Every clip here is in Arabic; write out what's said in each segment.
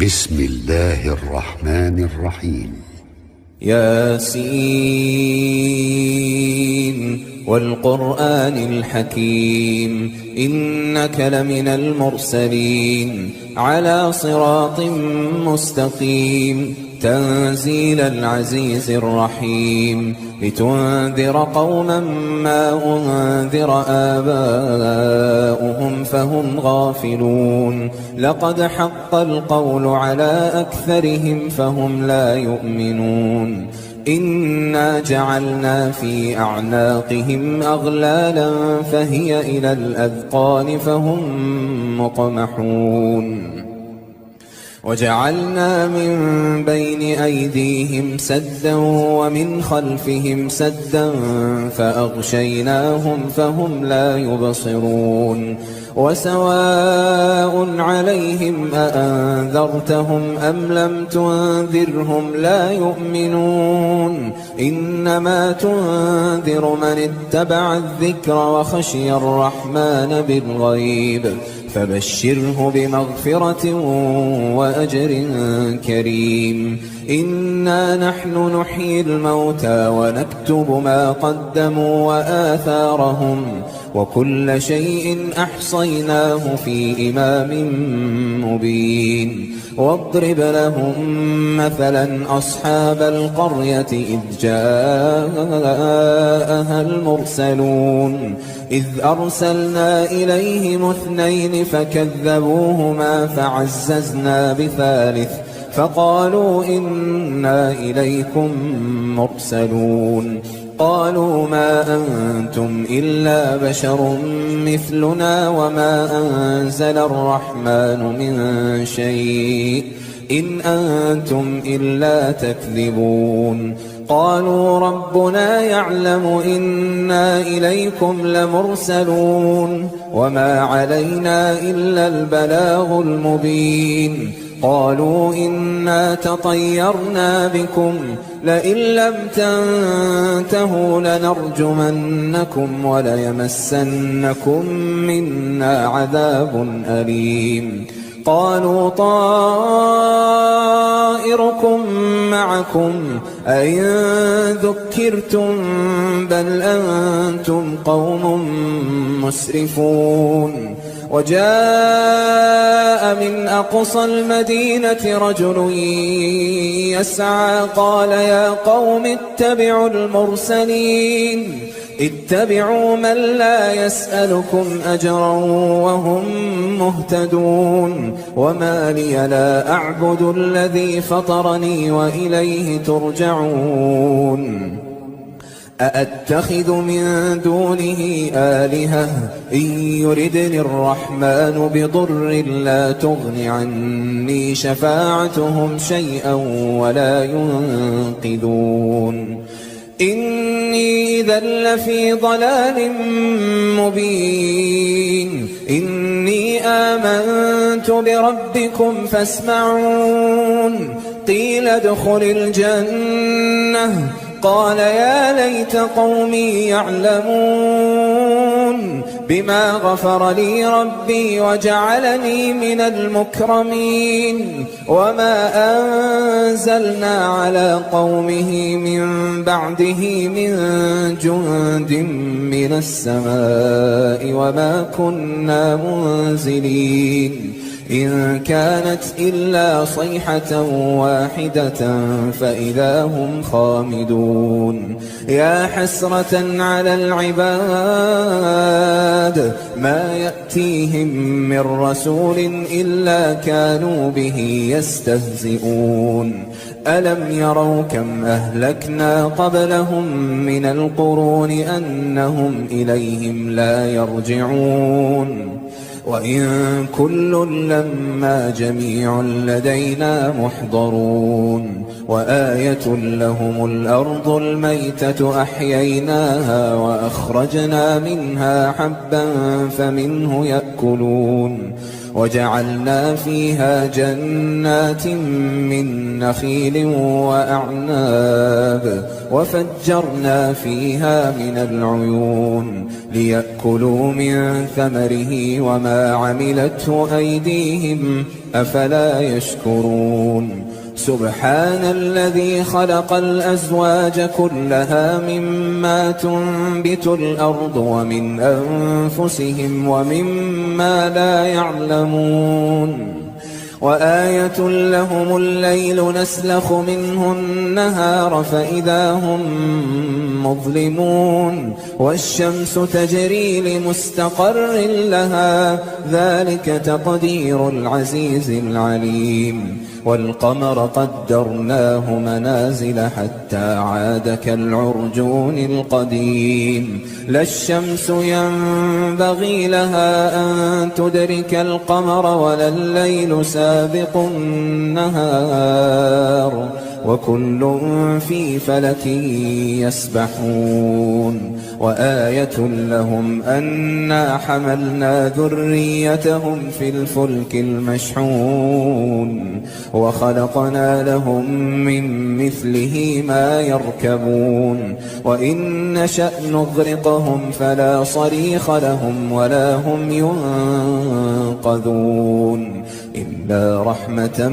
بسم الله الرحمن الرحيم. ياسين والقرآن الحكيم إنك لمن المرسلين على صراط مستقيم تنزيل العزيز الرحيم لتنذر قوما ما أنذر آباؤهم فهم غافلون لقد حق القول على أكثرهم فهم لا يؤمنون إنا جعلنا في أعناقهم أغلالا فهي إلى الأذقان فهم مقمحون وجعلنا من بين أيديهم سدا ومن خلفهم سدا فأغشيناهم فهم لا يبصرون وسواء عليهم أأنذرتهم أم لم تنذرهم لا يؤمنون إنما تنذر من اتبع الذكر وخشي الرحمن بالغيب فبشره بمغفرة وأجر كريم إنا نحن نحيي الموتى ونكتب ما قدموا وآثارهم وكل شيء أحصيناه في إمام مبين واضرب لهم مثلا أصحاب القرية إذ جاءها المرسلون إذ أرسلنا إليهم اثنين فكذبوهما فعززنا بثالث فقالوا إنا إليكم مرسلون قالوا ما أنتم إلا بشر مثلنا وما أنزل الرحمن من شيء إن أنتم إلا تكذبون قالوا ربنا يعلم إنا إليكم لمرسلون وما علينا إلا البلاغ المبين قالوا إنا تطيرنا بكم لئن لم تنتهوا لنرجمنكم وليمسنكم منا عذاب أليم قالوا طائركم معكم أئن ذكرتم بل أنتم قوم مسرفون وجاء من أقصى المدينة رجل يسعى قال يا قوم اتبعوا المرسلين اتبعوا من لا يسألكم أجرا وهم مهتدون وما لي لا أعبد الذي فطرني وإليه ترجعون أأتخذ من دونه آلهة إن يردني الرحمن بضر لا تغن عني شفاعتهم شيئا ولا ينقذون إني إذا لفي ضلال مبين إني آمنت بربكم فاسمعون قيل ادخل الجنة قال يا ليت قومي يعلمون بما غفر لي ربي وجعلني من المكرمين وما أنزلنا على قومه من بعده من جند من السماء وما كنا منزلين إن كانت إلا صيحة واحدة فإذا هم خامدون يا حسرة على العباد ما يأتيهم من رسول إلا كانوا به يستهزئون ألم يروا كم أهلكنا قبلهم من القرون أنهم إليهم لا يرجعون وإن كل لما جميع لدينا محضرون وآية لهم الأرض الميتة أحييناها وأخرجنا منها حبا فمنه يأكلون وجعلنا فيها جنات من نخيل وأعناب وفجرنا فيها من العيون ليأكلوا من ثمره وما عملته أيديهم أفلا يشكرون سبحان الذي خلق الأزواج كلها مما تنبت الأرض ومن أنفسهم ومما لا يعلمون وآية لهم الليل نسلخ منه النهار فإذا هم مظلمون والشمس تجري لمستقر لها ذلك تقدير العزيز العليم والقمر قدرناه منازل حتى عاد كالعرجون القديم لا الشمس ينبغي لها أن تدرك القمر ولا الليل سابق النهار وكل في فلك يسبحون وآية لهم أنا حملنا ذريتهم في الفلك المشحون وخلقنا لهم من مثله ما يركبون وإن نشأ نغرقهم فلا صريخ لهم ولا هم ينقذون إلا رحمة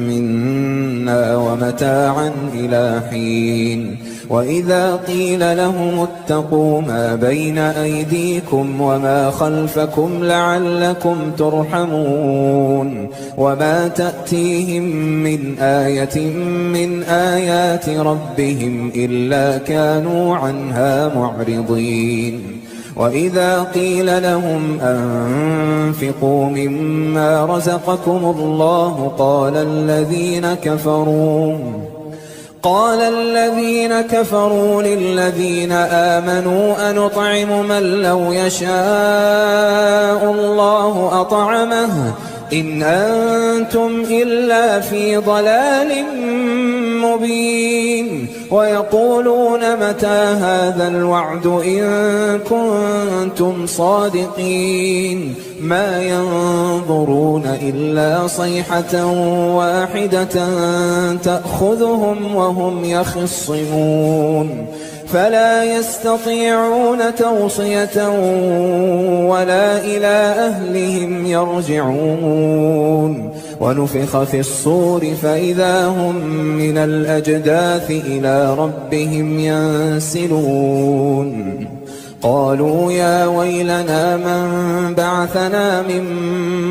منا ومتاعا إلى حين وإذا قيل لهم اتقوا ما بين أيديكم وما خلفكم لعلكم ترحمون وما تأتيهم من آية من آيات ربهم إلا كانوا عنها معرضين وإذا قيل لهم أنفقوا مما رزقكم الله قال الذين كفروا للذين آمنوا أنطعم من لو يشاء الله أطعمه إن أنتم إلا في ضلال مبين ويقولون متى هذا الوعد إن كنتم صادقين ما ينظرون إلا صيحة واحدة تأخذهم وهم يخصمون فلا يستطيعون توصية ولا إلى أهلهم يرجعون ونفخ في الصور فإذا هم من الأجداث إلى ربهم ينسلون قالوا يا ويلنا من بعثنا من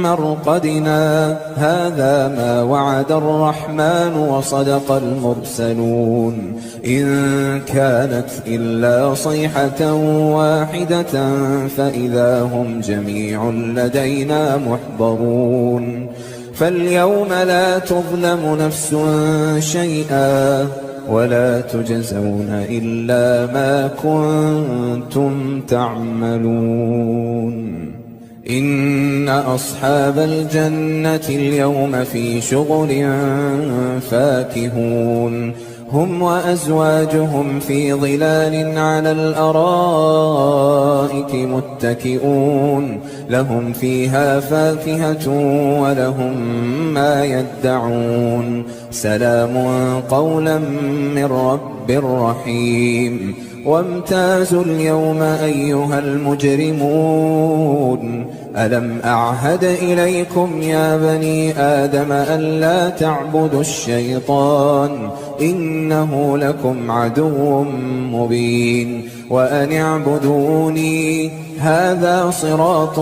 مرقدنا هذا ما وعد الرحمن وصدق المرسلون إن كانت إلا صيحة واحدة فإذا هم جميع لدينا محضرون فاليوم لا تظلم نفس شيئا ولا تجزون إلا ما كنتم تعملون إن أصحاب الجنة اليوم في شغل فاكهون هم وأزواجهم في ظلال على الأرائك متكئون لهم فيها فاكهة ولهم ما يدعون سلام قولا من رب رحيم وامتازوا اليوم أيها المجرمون ألم أعهد إليكم يا بني آدم ألا تعبدوا الشيطان إنه لكم عدو مبين وأن اعبدوني هذا صراط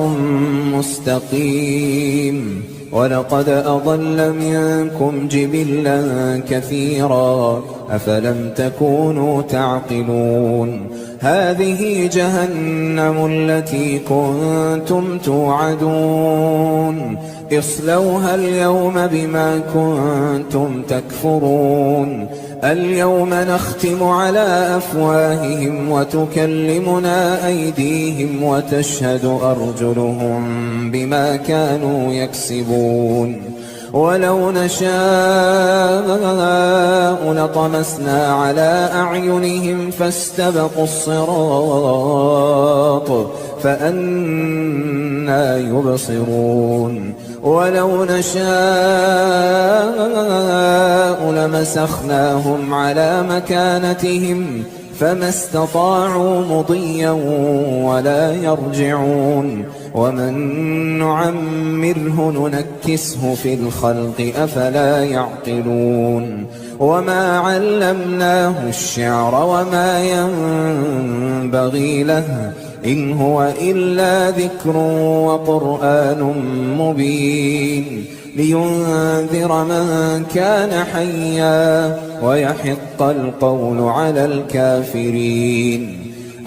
مستقيم ولقد أضل منكم جبلا كثيرا أفلم تكونوا تعقلون هذه جهنم التي كنتم توعدون اصلوها اليوم بما كنتم تكفرون اليوم نختم على أفواههم وتكلمنا أيديهم وتشهد أرجلهم بما كانوا يكسبون ولو نشاء لطمسنا على أعينهم فاستبقوا الصراط فأنى يبصرون ولو نشاء لمسخناهم على مكانتهم فما استطاعوا مضيا ولا يرجعون ومن نعمره ننكسه في الخلق أفلا يعقلون وما علمناه الشعر وما ينبغي له إن هو إلا ذكر وقرآن مبين لينذر من كان حيا ويحق القول على الكافرين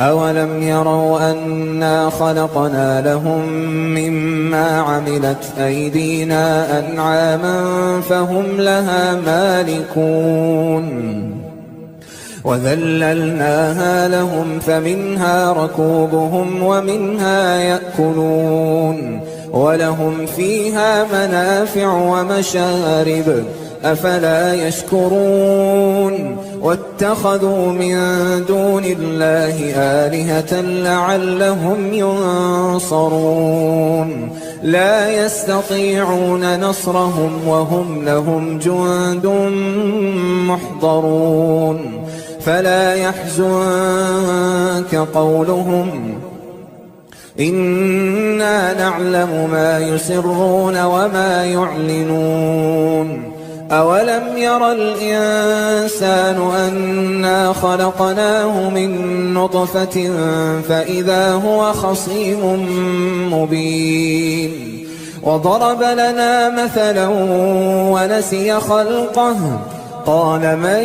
أولم يروا أنا خلقنا لهم مما عملت أيدينا أنعاما فهم لها مالكون وذللناها لهم فمنها ركوبهم ومنها يأكلون ولهم فيها منافع ومشارب أفلا يشكرون واتخذوا من دون الله آلهة لعلهم ينصرون لا يستطيعون نصرهم وهم لهم جند محضرون فلا يحزنك قولهم إنا نعلم ما يسرون وما يعلنون أولم ير الإنسان أنا خلقناه من نطفة فإذا هو خصيم مبين وضرب لنا مثلا ونسي خلقه قال من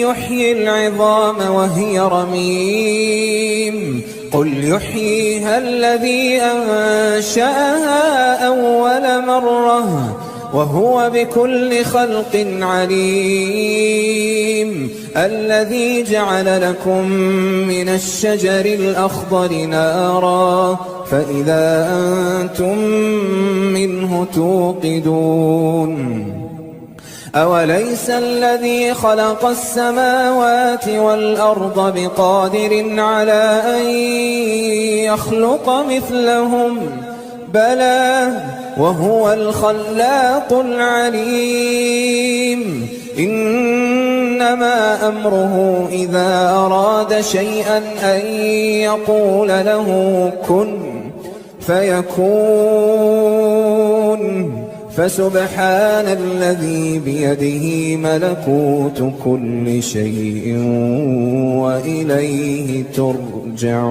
يحيي العظام وهي رميم قل يحييها الذي أنشأها أول مرة وهو بكل خلق عليم الذي جعل لكم من الشجر الأخضر نارا فإذا أنتم منه توقدون أوليس الذي خلق السماوات والأرض بقادر على أن يخلق مثلهم بلى وهو الخلاق العليم إنما أمره إذا أراد شيئا أن يقول له كن فيكون فسبحان الذي بيده ملكوت كل شيء وإليه ترجعون.